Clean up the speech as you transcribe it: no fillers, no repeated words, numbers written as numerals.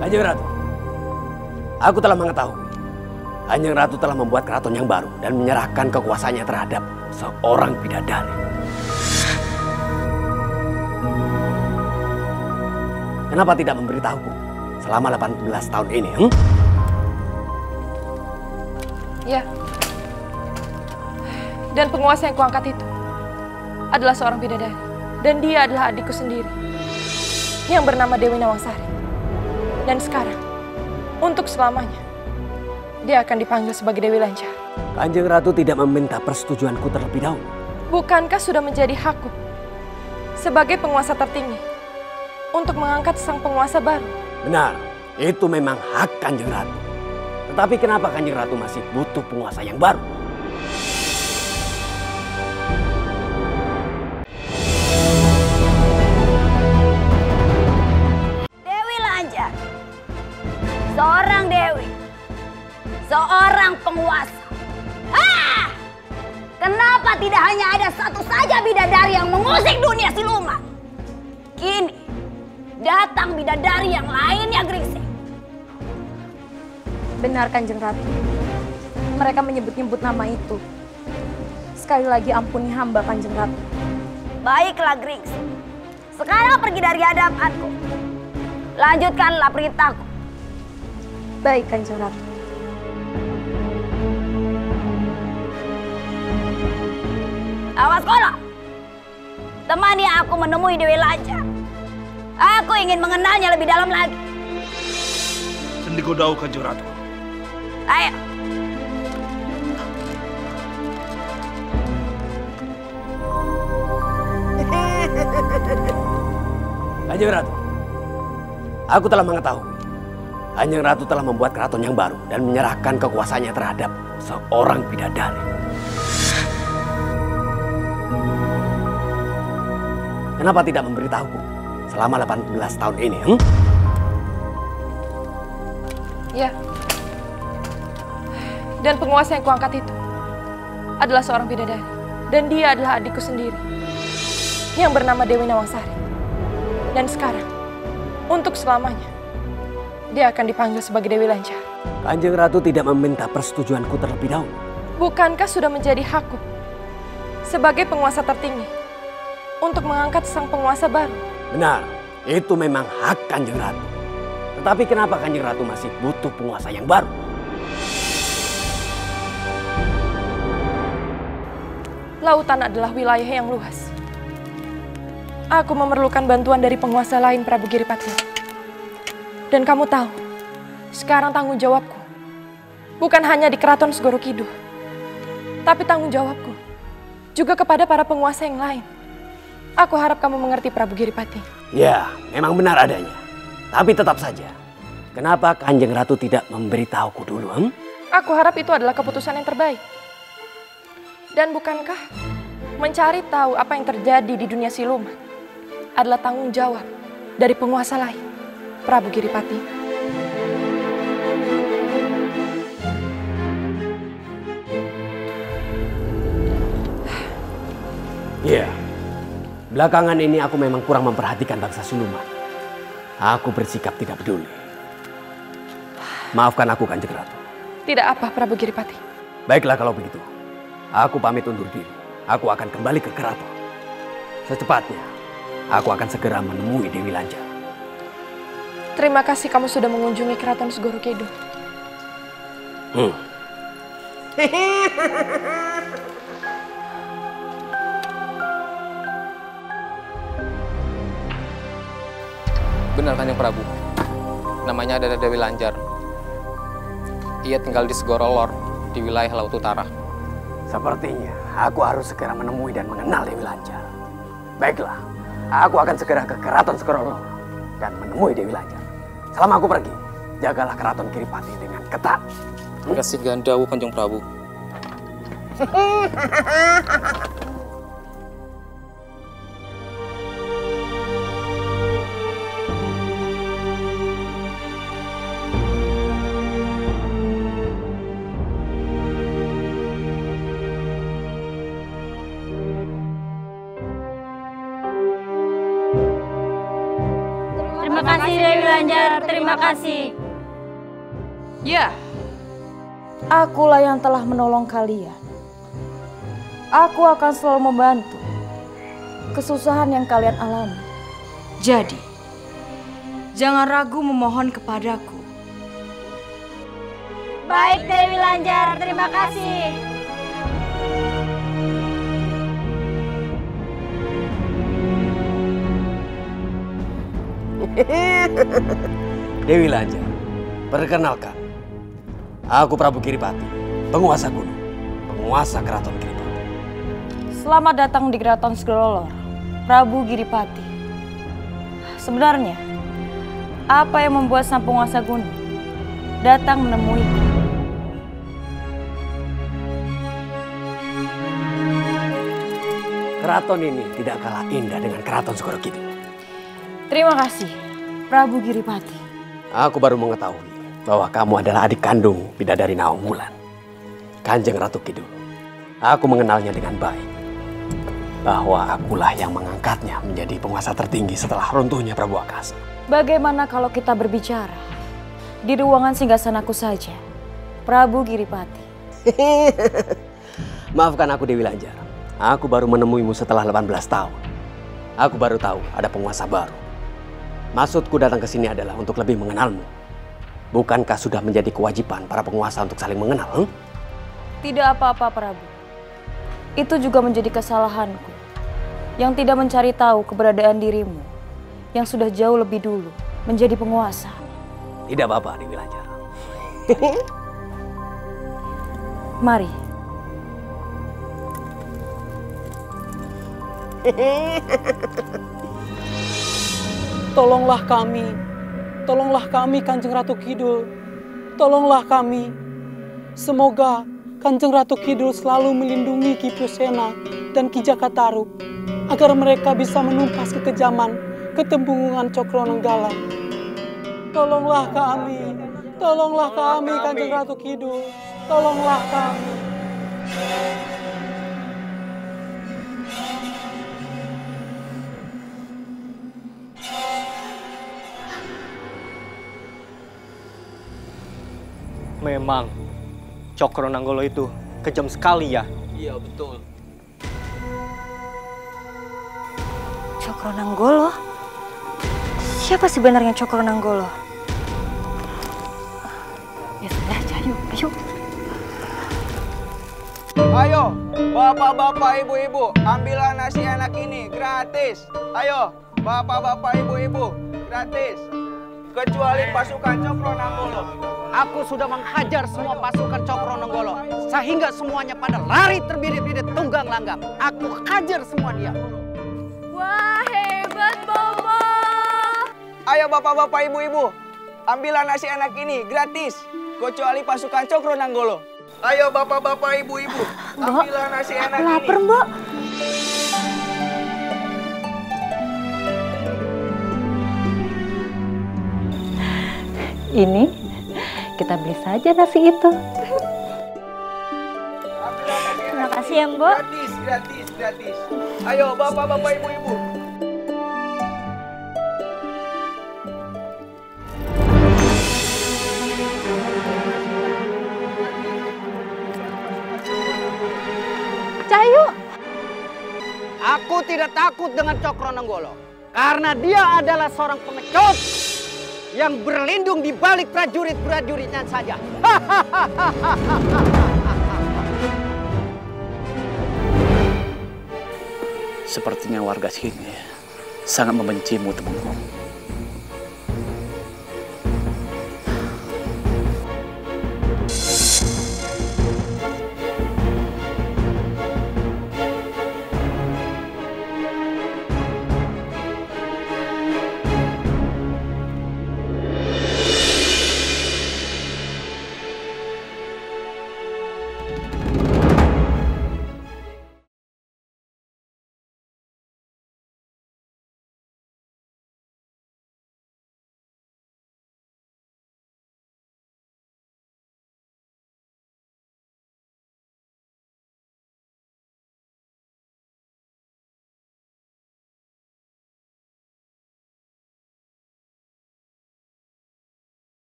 Kanjeng Ratu, aku telah mengetahui. Kanjeng Ratu telah membuat keraton yang baru dan menyerahkan kekuasaannya terhadap seorang bidadari. Kenapa tidak memberitahuku selama 18 tahun ini? Ya. Dan penguasa yang kuangkat itu adalah seorang bidadari. Dan dia adalah adikku sendiri yang bernama Dewi Nawangsari. Dan sekarang, untuk selamanya, dia akan dipanggil sebagai Dewi Lancar. Kanjeng Ratu tidak meminta persetujuanku terlebih dahulu. Bukankah sudah menjadi hakku sebagai penguasa tertinggi untuk mengangkat sang penguasa baru? Benar, itu memang hak Kanjeng Ratu. Tetapi kenapa Kanjeng Ratu masih butuh penguasa yang baru? Dewi Lancar, seorang dewi, seorang penguasa. Kenapa tidak hanya ada satu saja bidadari yang mengusik dunia siluman? Kini datang bidadari yang lainnya, Gringsing. Benar, Kanjeng Ratu. Mereka menyebut-nyebut nama itu. Sekali lagi ampuni hamba, Kanjeng Ratu. Baiklah, Gringsing. Sekarang pergi dari hadapanku. Lanjutkanlah perintahku. Baik, Kanjeng Ratu. Awas kolo. Temani aku menemui Dewi Lancar. Aku ingin mengenalnya lebih dalam lagi. Sendiko Dau, Kanjeng Ratu. Ayo. Kanjeng Ratu, aku telah mengetahui. Kanjeng Ratu telah membuat keraton yang baru dan menyerahkan kekuasaannya terhadap seorang bidadari. Kenapa tidak memberitahuku selama 18 tahun ini? Ya. Dan penguasa yang kuangkat itu adalah seorang bidadari. Dan dia adalah adikku sendiri yang bernama Dewi Nawangsari. Dan sekarang, untuk selamanya, dia akan dipanggil sebagai Dewi Lancar. Kanjeng Ratu tidak meminta persetujuanku terlebih dahulu. Bukankah sudah menjadi hakku sebagai penguasa tertinggi untuk mengangkat sang penguasa baru? Benar, itu memang hak Kanjeng Ratu. Tetapi kenapa Kanjeng Ratu masih butuh penguasa yang baru? Lautan adalah wilayah yang luas. Aku memerlukan bantuan dari penguasa lain, Prabu Giripati. Dan kamu tahu, sekarang tanggung jawabku bukan hanya di Keraton Segoro Kidul, tapi tanggung jawabku juga kepada para penguasa yang lain. Aku harap kamu mengerti, Prabu Giripati. Ya, memang benar adanya. Tapi tetap saja, kenapa Kanjeng Ratu tidak memberitahuku dulu? Aku harap itu adalah keputusan yang terbaik. Dan bukankah mencari tahu apa yang terjadi di dunia siluman adalah tanggung jawab dari penguasa lain, Prabu Giripati? Iya. Belakangan ini aku memang kurang memperhatikan bangsa siluman. Aku bersikap tidak peduli. Maafkan aku, Kanjeng Ratu. Tidak apa, Prabu Giripati. Baiklah kalau begitu. Aku pamit undur diri. Aku akan kembali ke keraton. Secepatnya, aku akan segera menemui Dewi Lancar. Terima kasih kamu sudah mengunjungi Keraton Segoro Kidul. Benar, Kanjeng Prabu. Namanya adalah Dewi Lancar. Ia tinggal di Segoro Lor, di wilayah Laut Utara. Sepertinya aku harus segera menemui dan mengenal Dewi Lancar. Baiklah, aku akan segera ke Keraton Segoro Lor dan menemui Dewi Lancar. Selama aku pergi, jagalah Keraton Giripati dengan ketat. Terima kasih Gandawu, Kanjeng Prabu. Terima kasih Dewi Lanjar, terima kasih. Ya, Akulah yang telah menolong kalian. Aku akan selalu membantu kesusahan yang kalian alami. Jadi, jangan ragu memohon kepadaku. Baik Dewi Lanjar, terima kasih. Dewi Lanjar, perkenalkan. Aku Prabu Giripati, penguasa gunung, penguasa keraton Giripati. Selamat datang di Keraton Segorolor, Prabu Giripati. Sebenarnya, apa yang membuat sang penguasa gunung datang menemuiku? Keraton ini tidak kalah indah dengan keraton Segoro Kidul. Terima kasih, Prabu Giripati. Aku baru mengetahui bahwa kamu adalah adik kandung Bidadari Nawangwulan, Kanjeng Ratu Kidul. Aku mengenalnya dengan baik, bahwa akulah yang mengangkatnya menjadi penguasa tertinggi setelah runtuhnya Prabu Akasa. Bagaimana kalau kita berbicara di ruangan singgasanaku saja, Prabu Giripati? Maafkan aku Dewi Lanjar, aku baru menemuimu setelah 18 tahun. Aku baru tahu ada penguasa baru. Maksudku datang ke sini adalah untuk lebih mengenalmu. Bukankah sudah menjadi kewajiban para penguasa untuk saling mengenal? Tidak apa-apa, Prabu. Itu juga menjadi kesalahanku yang tidak mencari tahu keberadaan dirimu yang sudah jauh lebih dulu menjadi penguasa. Tidak apa-apa, Dewi Lanjar. Mari. Tolonglah kami Kanjeng Ratu Kidul, tolonglah kami. Semoga Kanjeng Ratu Kidul selalu melindungi Ki Pusena dan Ki Jakataru agar mereka bisa menumpas kekejaman ketembungan Cokronenggala. Tolonglah kami Kanjeng Ratu Kidul, tolonglah kami. Memang Cokronanggolo itu kejam sekali ya. Iya, betul. Cokronanggolo? Siapa sebenarnya Cokronanggolo? Ya sudah, ayo. Ayo, bapak-bapak, ibu-ibu, ambillah nasi enak ini gratis. Ayo, bapak-bapak, ibu-ibu, gratis. Kecuali pasukan Cokronanggolo. Aku sudah menghajar semua pasukan Cokronanggolo sehingga semuanya pada lari terbirit-birit tunggang langgam. Aku hajar semua dia. Wah, hebat, Bapak! Ayo bapak-bapak, ibu-ibu, ambillah nasi enak ini gratis. Kecuali pasukan Cokronanggolo. Ayo bapak-bapak, ibu-ibu, ambillah nasi enak ini. Lapar, Mbak. Ini kita beli saja nasi itu. Terima kasih ya, Mbak. Gratis. Ayo bapak-bapak, ibu-ibu. Cahayu. Aku tidak takut dengan Cokronanggolo karena dia adalah seorang pengecut yang berlindung di balik prajurit-prajuritnya saja. Sepertinya warga sini sangat membencimu, temanku.